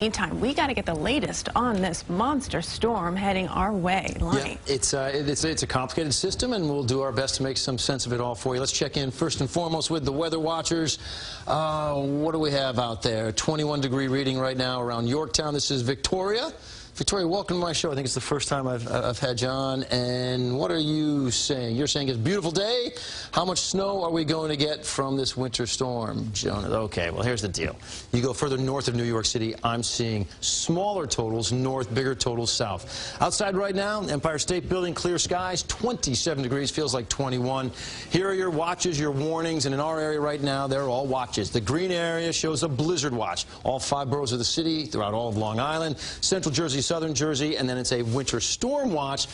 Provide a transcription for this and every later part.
Meantime, we got to get the latest on this monster storm heading our way. Lonnie. Yeah, it's a complicated system, and we'll do our best to make some sense of it all for you. Let's check in first and foremost with the weather watchers. What do we have out there? 21-degree reading right now around Yorktown. This is Victoria. Victoria, welcome to my show. I think it's the first time I've had you on. And what are you saying? You're saying it's a beautiful day. How much snow are we going to get from this winter storm, Jonah? Okay, well, here's the deal. You go further north of New York City, I'm seeing smaller totals north, bigger totals south. Outside right now, Empire State Building, clear skies, 27 degrees, feels like 21. Here are your watches, your warnings, and in our area right now, they're all watches. The green area shows a blizzard watch. All 5 boroughs of the city, throughout all of Long Island, Central Jersey, Southern Jersey, and then it's a winter storm watch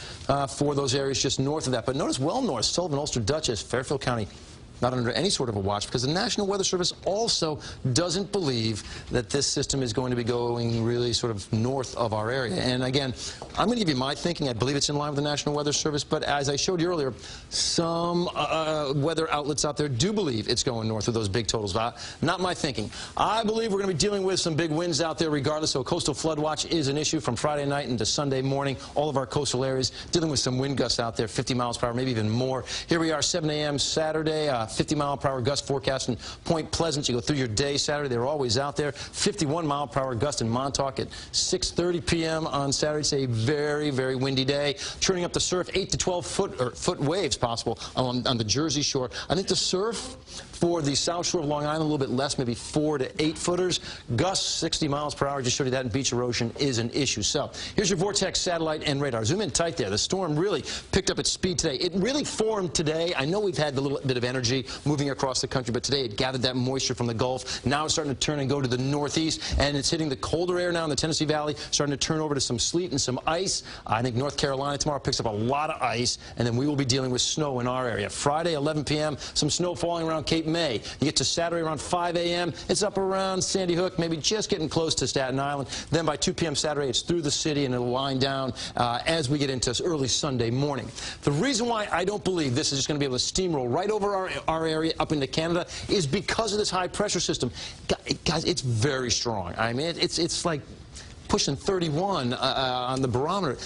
for those areas just north of that. But notice well north, Sullivan, Ulster, Dutchess, Fairfield County, not under any sort of a watch, because the National Weather Service also doesn't believe that this system is going to be going really sort of north of our area. And again, I'm going to give you my thinking. I believe it's in line with the National Weather Service, but as I showed you earlier, some weather outlets out there do believe it's going north with those big totals. Not my thinking. I believe we're going to be dealing with some big winds out there regardless, so coastal flood watch is an issue from Friday night into Sunday morning. All of our coastal areas dealing with some wind gusts out there, 50 miles per hour, maybe even more. Here we are, 7 a.m. Saturday. 50-mile-per-hour gust forecast in Point Pleasant. You go through your day Saturday, they're always out there. 51-mile-per-hour gust in Montauk at 6:30 p.m. on Saturday. It's a very, very windy day. Churning up the surf, 8 to 12 foot waves possible on the Jersey Shore. I think the surf for the South Shore of Long Island, a little bit less, maybe 4 to 8 footers. Gusts 60 miles per hour. Just showed you that in beach erosion is an issue. So here's your vortex satellite and radar. Zoom in tight there. The storm really picked up its speed today. It really formed today. I know we've had a little bit of energy moving across the country, but today it gathered that moisture from the Gulf. Now it's starting to turn and go to the northeast, and it's hitting the colder air now in the Tennessee Valley, starting to turn over to some sleet and some ice. I think North Carolina tomorrow picks up a lot of ice, and then we will be dealing with snow in our area. Friday, 11 p.m., some snow falling around Cape May. You get to Saturday around 5 a.m., it's up around Sandy Hook, maybe just getting close to Staten Island. Then by 2 p.m. Saturday, it's through the city, and it'll wind down as we get into early Sunday morning. The reason why I don't believe this is just going to be able to steamroll right over our area up into Canada is because of this high pressure system. Guys, it's very strong. I mean, it's like pushing 31 on the barometer.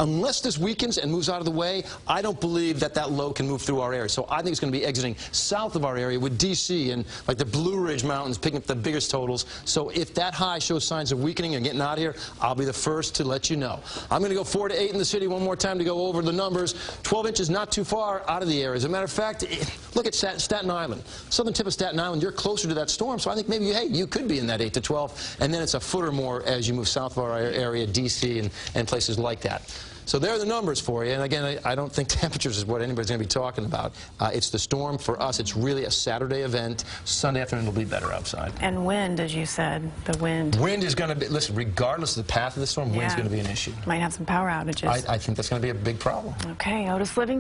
Unless this weakens and moves out of the way, I don't believe that low can move through our area. So I think it's going to be exiting south of our area with D.C. and like the Blue Ridge Mountains picking up the biggest totals. So if that high shows signs of weakening and getting out of here, I'll be the first to let you know. I'm going to go 4 to 8 in the city one more time to go over the numbers. 12 inches not too far out of the area. As a matter of fact, look at Staten Island. Southern tip of Staten Island, you're closer to that storm, so I think maybe, hey, you could be in that 8 to 12, and then it's a foot or more as you move south of our area, D.C. and places like that. So there are the numbers for you. And again, I don't think temperatures is what anybody's going to be talking about. It's the storm. For us, it's really a Saturday event. Sunday afternoon will be better outside. And wind, as you said, the wind. Wind is going to be, listen, regardless of the path of the storm, wind's going to be an issue. Might have some power outages. I think that's going to be a big problem. Okay, Otis Living.